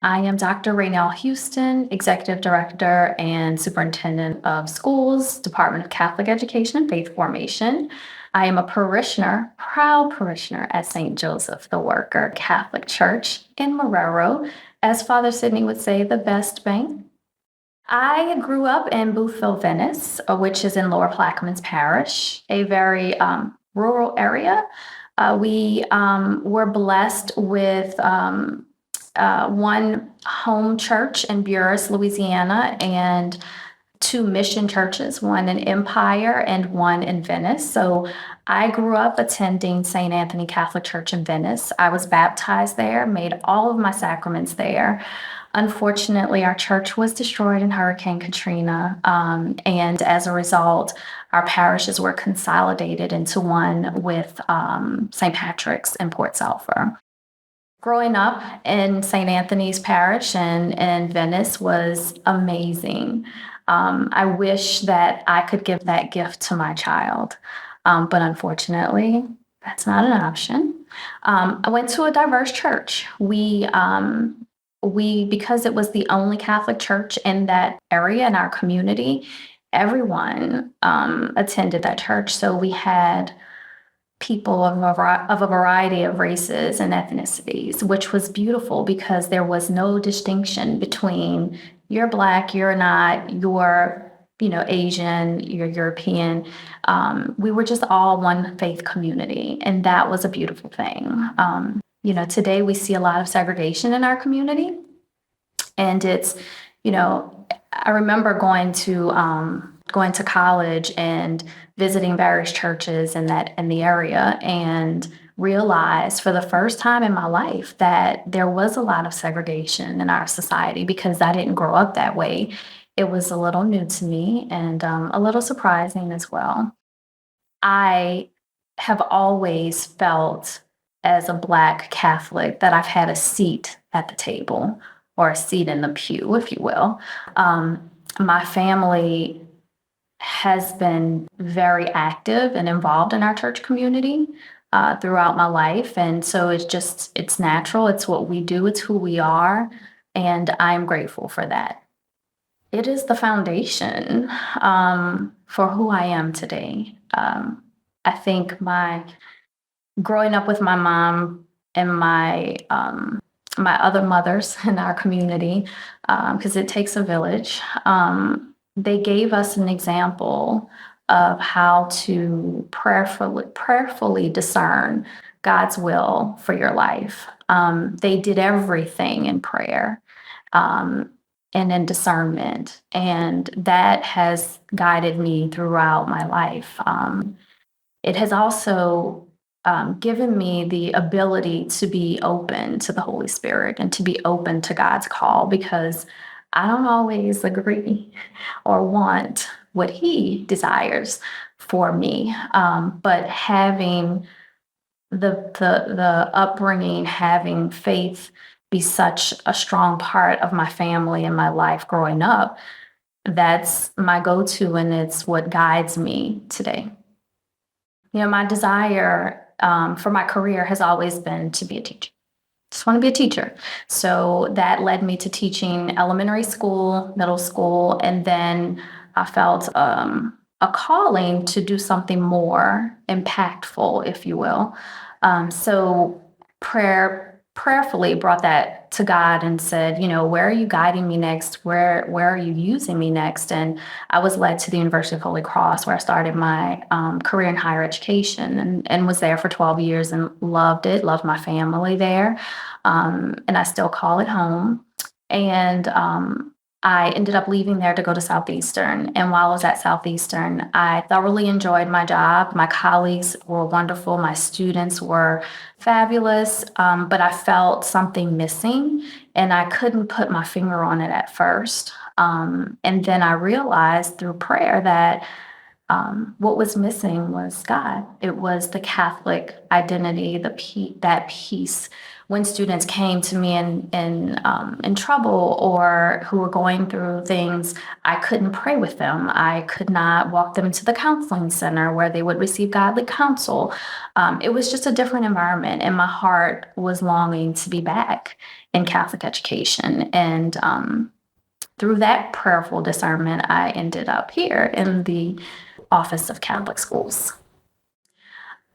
I am Dr. RaeNell Houston, Executive Director and Superintendent of Schools, Department of Catholic Education and Faith Formation. I am a parishioner, proud parishioner at St. Joseph the Worker Catholic Church in Marrero, as Father Sidney would say, the best bank. I grew up in Boothville, Venice, which is in Lower Plaquemines Parish, a very rural area. We were blessed with one home church in Buras, Louisiana, and two mission churches, one in Empire and one in Venice. So I grew up attending St. Anthony Catholic Church in Venice. I was baptized there, made all of my sacraments there. Unfortunately, our church was destroyed in Hurricane Katrina, and as a result, our parishes were consolidated into one with St. Patrick's in Port Sulphur. Growing up in St. Anthony's Parish and Venice was amazing. I wish that I could give that gift to my child, but unfortunately, that's not an option. I went to a diverse church. We because it was the only Catholic church in that area in our community, everyone attended that church. So we had people of a variety of races and ethnicities, which was beautiful because there was no distinction between you're Black, you're not, you're Asian, you're European. We were just all one faith community, and that was a beautiful thing. Today we see a lot of segregation in our community, and it's, I remember going to college and visiting various churches in the area, and realized for the first time in my life that there was a lot of segregation in our society because I didn't grow up that way. It was a little new to me and a little surprising as well. I have always felt as a Black Catholic that I've had a seat at the table or a seat in the pew, if you will. My family has been very active and involved in our church community throughout my life. And so it's natural. It's what we do. It's who we are. And I'm grateful for that. It is the foundation for who I am today. I think my growing up with my mom and my other mothers in our community, because it takes a village. They gave us an example of how to prayerfully discern God's will for your life. They did everything in prayer and in discernment, and that has guided me throughout my life. It has also given me the ability to be open to the Holy Spirit and to be open to God's call, because I don't always agree or want what He desires for me. But having the upbringing, having faith be such a strong part of my family and my life growing up, that's my go-to, and it's what guides me today. My desire for my career has always been to be a teacher. Just want to be a teacher. So that led me to teaching elementary school, middle school, and then I felt a calling to do something more impactful, if you will. So prayerfully brought that to God and said, where are you guiding me next? Where are you using me next? And I was led to the University of Holy Cross, where I started my career in higher education, and was there for 12 years and loved it, loved my family there. And I still call it home. And I ended up leaving there to go to Southeastern. And while I was at Southeastern, I thoroughly enjoyed my job. My colleagues were wonderful. My students were fabulous. But I felt something missing, and I couldn't put my finger on it at first. And then I realized through prayer that What was missing was God. It was the Catholic identity, that peace. When students came to me in trouble or who were going through things, I couldn't pray with them. I could not walk them to the counseling center where they would receive godly counsel. It was just a different environment, and my heart was longing to be back in Catholic education. And through that prayerful discernment, I ended up here in the Office of Catholic Schools.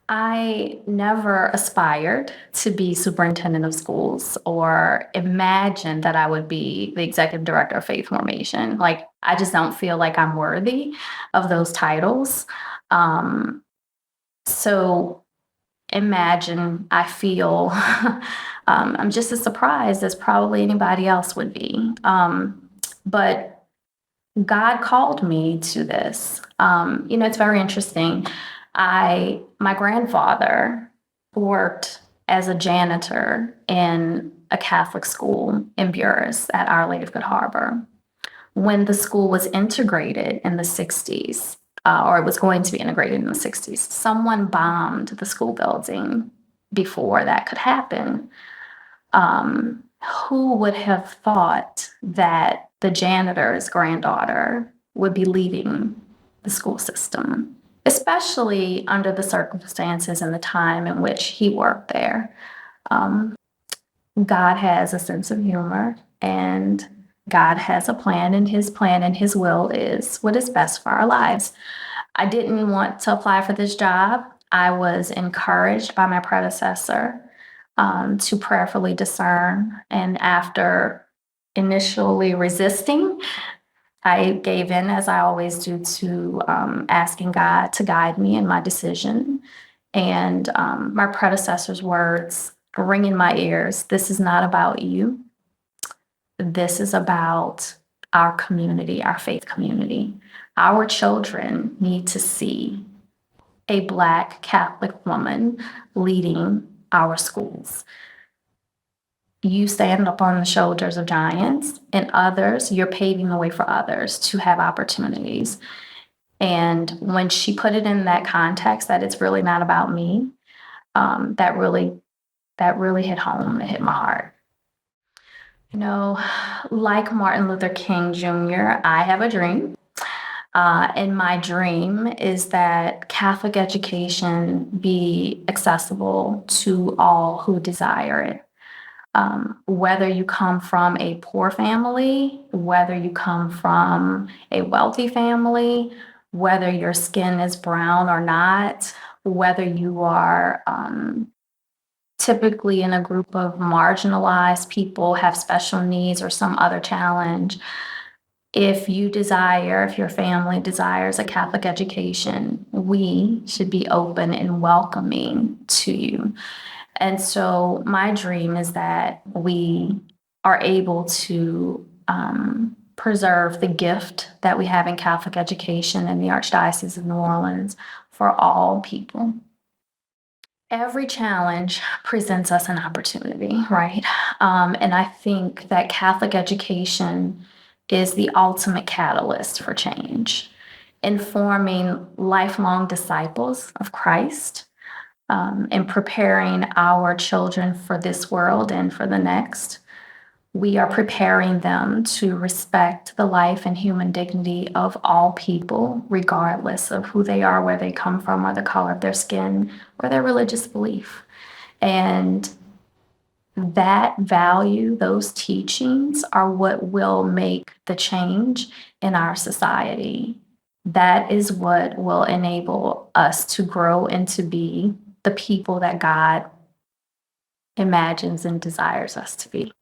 I never aspired to be superintendent of schools or imagined that I would be the executive director of faith formation. Like, I just don't feel like I'm worthy of those titles. So imagine I feel I'm just as surprised as probably anybody else would be. But God called me to this. It's very interesting. My grandfather worked as a janitor in a Catholic school in Buras at Our Lady of Good Harbor. When the school was integrated in the 60s, or it was going to be integrated in the 60s, someone bombed the school building before that could happen. Who would have thought that the janitor's granddaughter would be leading the school system, especially under the circumstances and the time in which he worked there? God has a sense of humor, and God has a plan, and his plan and his will is what is best for our lives. I didn't want to apply for this job. I was encouraged by my predecessor to prayerfully discern. And after initially resisting, I gave in, as I always do, to asking God to guide me in my decision. And my predecessor's words ring in my ears: this is not about you. This is about our community, our faith community. Our children need to see a Black Catholic woman leading our schools. You stand up on the shoulders of giants, and others, you're paving the way for others to have opportunities. And when she put it in that context, that it's really not about me, that really hit home. It hit my heart. Like Martin Luther King Jr., I have a dream. And my dream is that Catholic education be accessible to all who desire it. Whether you come from a poor family, whether you come from a wealthy family, whether your skin is brown or not, whether you are typically in a group of marginalized people, have special needs or some other challenge, if your family desires a Catholic education, we should be open and welcoming to you. And so my dream is that we are able to preserve the gift that we have in Catholic education in the Archdiocese of New Orleans for all people. Every challenge presents us an opportunity, right? And I think that Catholic education is the ultimate catalyst for change, informing lifelong disciples of Christ, and preparing our children for this world and for the next. We are preparing them to respect the life and human dignity of all people, regardless of who they are, where they come from, or the color of their skin, or their religious belief. And that value, those teachings, are what will make the change in our society. That is what will enable us to grow and to be the people that God imagines and desires us to be.